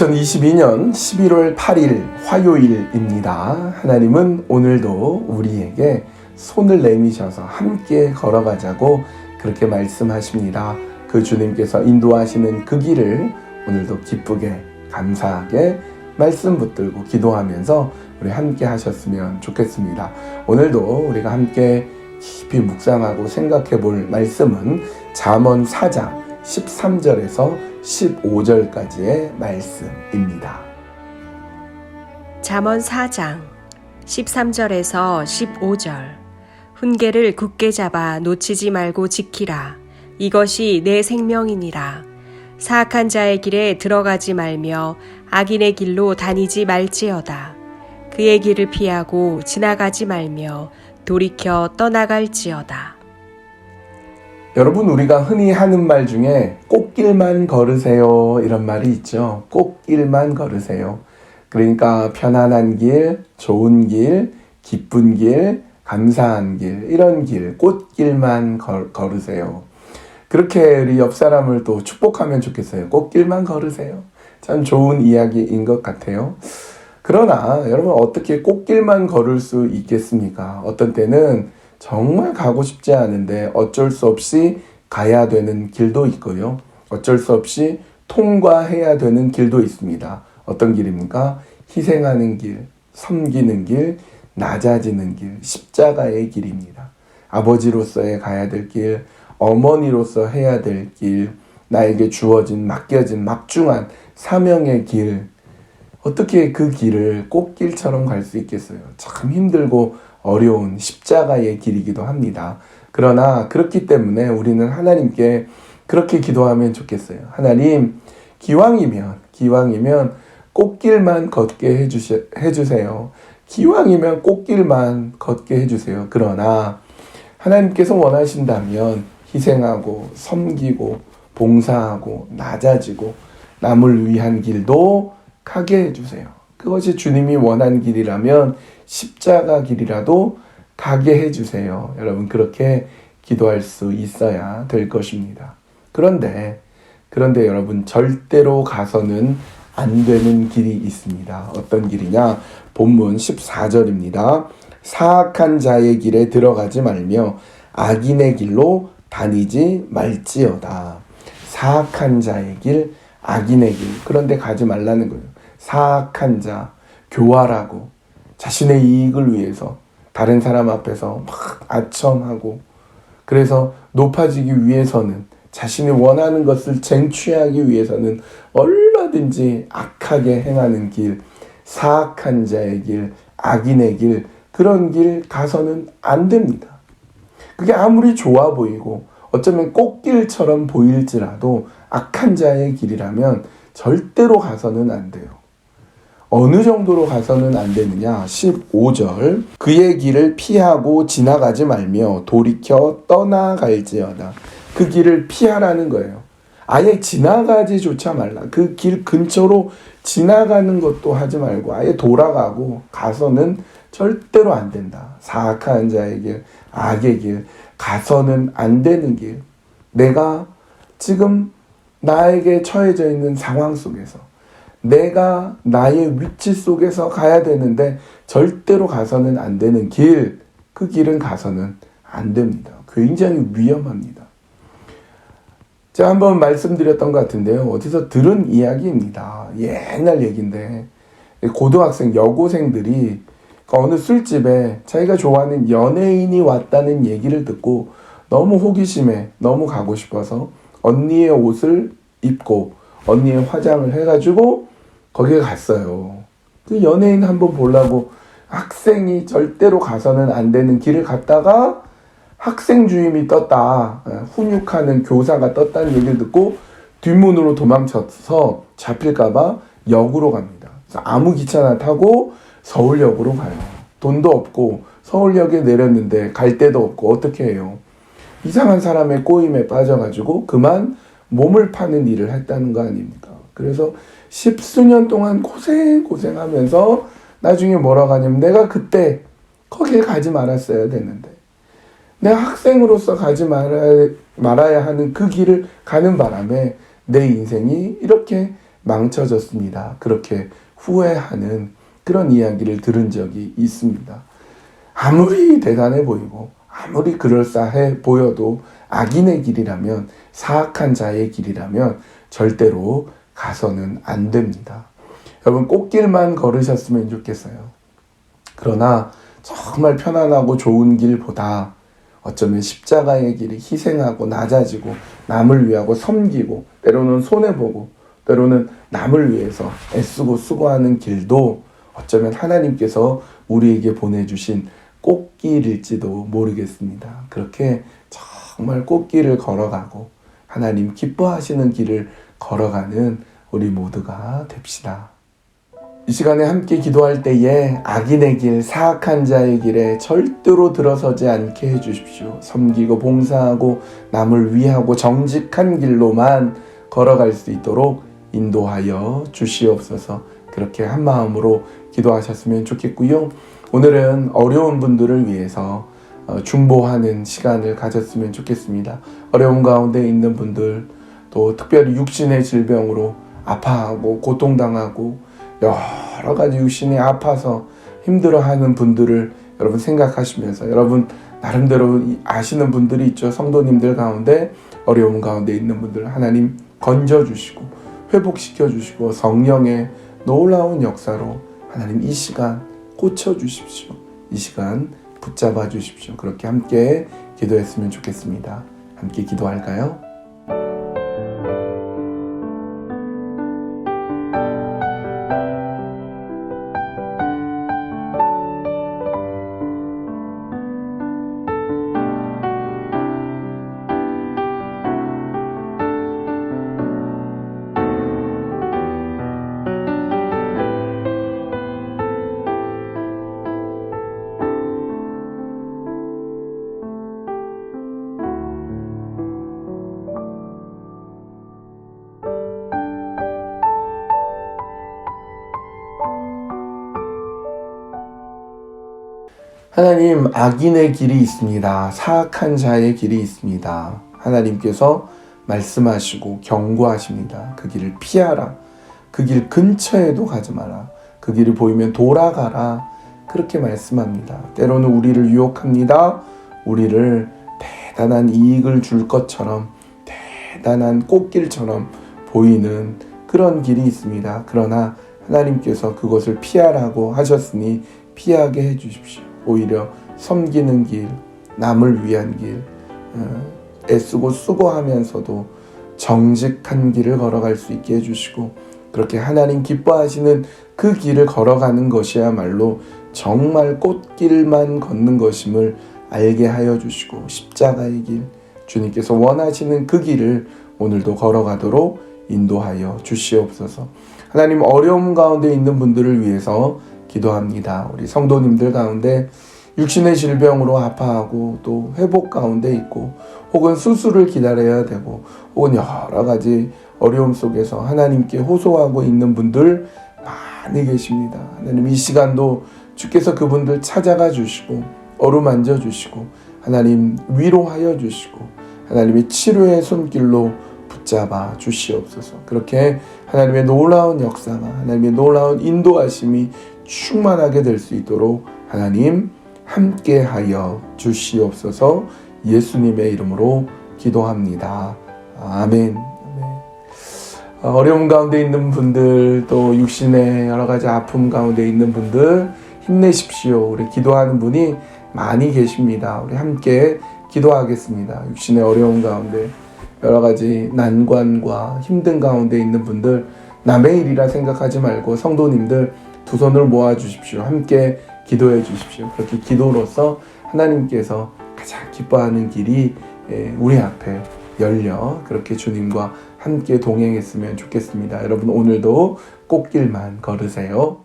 2022년 11월 8일 화요일입니다. 하나님은 오늘도 우리에게 손을 내미셔서 함께 걸어가자고 그렇게 말씀하십니다. 그 주님께서 인도하시는 그 길을 오늘도 기쁘게 감사하게 말씀 붙들고 기도하면서 우리 함께 하셨으면 좋겠습니다. 오늘도 우리가 함께 깊이 묵상하고 생각해 볼 말씀은 잠언 4장 13절에서 15절까지의 말씀입니다. 잠언 4장 13절에서 15절. 훈계를 굳게 잡아 놓치지 말고 지키라. 이것이 내 생명이니라. 사악한 자의 길에 들어가지 말며 악인의 길로 다니지 말지어다. 그의 길을 피하고 지나가지 말며 돌이켜 떠나갈지어다. 여러분, 우리가 흔히 하는 말 중에 꽃길만 걸으세요 이런 말이 있죠. 꽃길만 걸으세요. 그러니까 편안한 길, 좋은 길, 기쁜 길, 감사한 길, 이런 길, 꽃길만 걸으세요. 그렇게 우리 옆 사람을 또 축복하면 좋겠어요. 꽃길만 걸으세요. 참 좋은 이야기인 것 같아요. 그러나 여러분, 어떻게 꽃길만 걸을 수 있겠습니까? 어떤 때는 정말 가고 싶지 않은데 어쩔 수 없이 가야 되는 길도 있고요. 어쩔 수 없이 통과해야 되는 길도 있습니다. 어떤 길입니까? 희생하는 길, 섬기는 길, 낮아지는 길, 십자가의 길입니다. 아버지로서의 가야 될 길, 어머니로서 해야 될 길, 나에게 주어진, 맡겨진 막중한 사명의 길. 어떻게 그 길을 꽃길처럼 갈 수 있겠어요? 참 힘들고 어려운 십자가의 길이기도 합니다. 그러나 그렇기 때문에 우리는 하나님께 그렇게 기도하면 좋겠어요. 하나님, 기왕이면 꽃길만 걷게 해주세요. 기왕이면 꽃길만 걷게 해주세요. 그러나 하나님께서 원하신다면 희생하고 섬기고 봉사하고 낮아지고 남을 위한 길도 가게 해주세요. 그것이 주님이 원한 길이라면 십자가 길이라도 가게 해주세요. 여러분, 그렇게 기도할 수 있어야 될 것입니다. 그런데 여러분, 절대로 가서는 안 되는 길이 있습니다. 어떤 길이냐? 본문 14절입니다. 사악한 자의 길에 들어가지 말며 악인의 길로 다니지 말지어다. 사악한 자의 길, 악인의 길, 그런데 가지 말라는 거예요. 사악한 자, 교활하고 자신의 이익을 위해서 다른 사람 앞에서 막 아첨하고, 그래서 높아지기 위해서는, 자신이 원하는 것을 쟁취하기 위해서는 얼마든지 악하게 행하는 길, 사악한 자의 길, 악인의 길, 그런 길 가서는 안 됩니다. 그게 아무리 좋아 보이고 어쩌면 꽃길처럼 보일지라도 악한 자의 길이라면 절대로 가서는 안 돼요. 어느 정도로 가서는 안 되느냐? 15절. 그의 길을 피하고 지나가지 말며 돌이켜 떠나갈지어다. 그 길을 피하라는 거예요. 아예 지나가지조차 말라. 그 길 근처로 지나가는 것도 하지 말고 아예 돌아가고 가서는 절대로 안 된다. 사악한 자의 길, 악의 길, 가서는 안 되는 길. 내가 지금 나에게 처해져 있는 상황 속에서, 내가 나의 위치 속에서 가야 되는데 절대로 가서는 안 되는 길, 그 길은 가서는 안 됩니다. 굉장히 위험합니다. 제가 한번 말씀드렸던 것 같은데요. 어디서 들은 이야기입니다. 옛날 얘기인데, 고등학생, 여고생들이 어느 술집에 자기가 좋아하는 연예인이 왔다는 얘기를 듣고 너무 호기심에 너무 가고 싶어서 언니의 옷을 입고 언니의 화장을 해가지고 거기에 갔어요. 그 연예인 한번 보려고 학생이 절대로 가서는 안 되는 길을 갔다가 학생 주임이 떴다, 훈육하는 교사가 떴다는 얘기를 듣고 뒷문으로 도망쳐서 잡힐까봐 역으로 갑니다. 그래서 아무 기차나 타고 서울역으로 가요. 돈도 없고 서울역에 내렸는데 갈 데도 없고 어떻게 해요? 이상한 사람의 꼬임에 빠져가지고 그만 몸을 파는 일을 했다는 거 아닙니까? 그래서 10수년 동안 고생하면서 나중에 뭐라고 하냐면, 내가 그때 거기에 가지 말았어야 되는데, 내가 학생으로서 가지 말아야 하는 그 길을 가는 바람에 내 인생이 이렇게 망쳐졌습니다. 그렇게 후회하는 그런 이야기를 들은 적이 있습니다. 아무리 대단해 보이고 아무리 그럴싸해 보여도 악인의 길이라면, 사악한 자의 길이라면 절대로 가서는 안 됩니다. 여러분, 꽃길만 걸으셨으면 좋겠어요. 그러나 정말 편안하고 좋은 길보다 어쩌면 십자가의 길이 희생하고 낮아지고 남을 위하고 섬기고 때로는 손해보고 때로는 남을 위해서 애쓰고 수고하는 길도 어쩌면 하나님께서 우리에게 보내주신 꽃길일지도 모르겠습니다. 그렇게 정말 꽃길을 걸어가고 하나님 기뻐하시는 길을 걸어가는 우리 모두가 됩시다. 이 시간에 함께 기도할 때에 악인의 길, 사악한 자의 길에 절대로 들어서지 않게 해주십시오. 섬기고 봉사하고 남을 위하고 정직한 길로만 걸어갈 수 있도록 인도하여 주시옵소서. 그렇게 한 마음으로 기도하셨으면 좋겠고요. 오늘은 어려운 분들을 위해서 중보하는 시간을 가졌으면 좋겠습니다. 어려운 가운데 있는 분들, 또 특별히 육신의 질병으로 아파하고 고통당하고 여러 가지 육신이 아파서 힘들어하는 분들을 여러분 생각하시면서, 여러분 나름대로 아시는 분들이 있죠. 성도님들 가운데 어려움 가운데 있는 분들 하나님 건져주시고 회복시켜주시고 성령의 놀라운 역사로 하나님 이 시간 고쳐주십시오. 이 시간 붙잡아 주십시오. 그렇게 함께 기도했으면 좋겠습니다. 함께 기도할까요? 하나님, 악인의 길이 있습니다. 사악한 자의 길이 있습니다. 하나님께서 말씀하시고 경고하십니다. 그 길을 피하라. 그 길 근처에도 가지 마라. 그 길을 보이면 돌아가라. 그렇게 말씀합니다. 때로는 우리를 유혹합니다. 우리를 대단한 이익을 줄 것처럼, 대단한 꽃길처럼 보이는 그런 길이 있습니다. 그러나 하나님께서 그것을 피하라고 하셨으니 피하게 해주십시오. 오히려 섬기는 길, 남을 위한 길, 애쓰고 수고하면서도 정직한 길을 걸어갈 수 있게 해주시고, 그렇게 하나님 기뻐하시는 그 길을 걸어가는 것이야말로 정말 꽃길만 걷는 것임을 알게 하여 주시고, 십자가의 길, 주님께서 원하시는 그 길을 오늘도 걸어가도록 인도하여 주시옵소서. 하나님, 어려움 가운데 있는 분들을 위해서 기도합니다. 우리 성도님들 가운데 육신의 질병으로 아파하고 또 회복 가운데 있고, 혹은 수술을 기다려야 되고, 혹은 여러 가지 어려움 속에서 하나님께 호소하고 있는 분들 많이 계십니다. 하나님, 이 시간도 주께서 그분들 찾아가 주시고 어루만져 주시고 하나님 위로하여 주시고 하나님의 치료의 손길로 붙잡아 주시옵소서. 그렇게 하나님의 놀라운 역사가, 하나님의 놀라운 인도하심이 충만하게 될 수 있도록 하나님 함께하여 주시옵소서. 예수님의 이름으로 기도합니다. 아멘. 어려움 가운데 있는 분들, 또 육신의 여러 가지 아픔 가운데 있는 분들 힘내십시오. 우리 기도하는 분이 많이 계십니다. 우리 함께 기도하겠습니다. 육신의 어려움 가운데 여러 가지 난관과 힘든 가운데 있는 분들, 남의 일이라 생각하지 말고 성도님들 두 손을 모아 주십시오. 함께 기도해 주십시오. 그렇게 기도로서 하나님께서 가장 기뻐하는 길이 우리 앞에 열려 그렇게 주님과 함께 동행했으면 좋겠습니다. 여러분, 오늘도 꽃길만 걸으세요.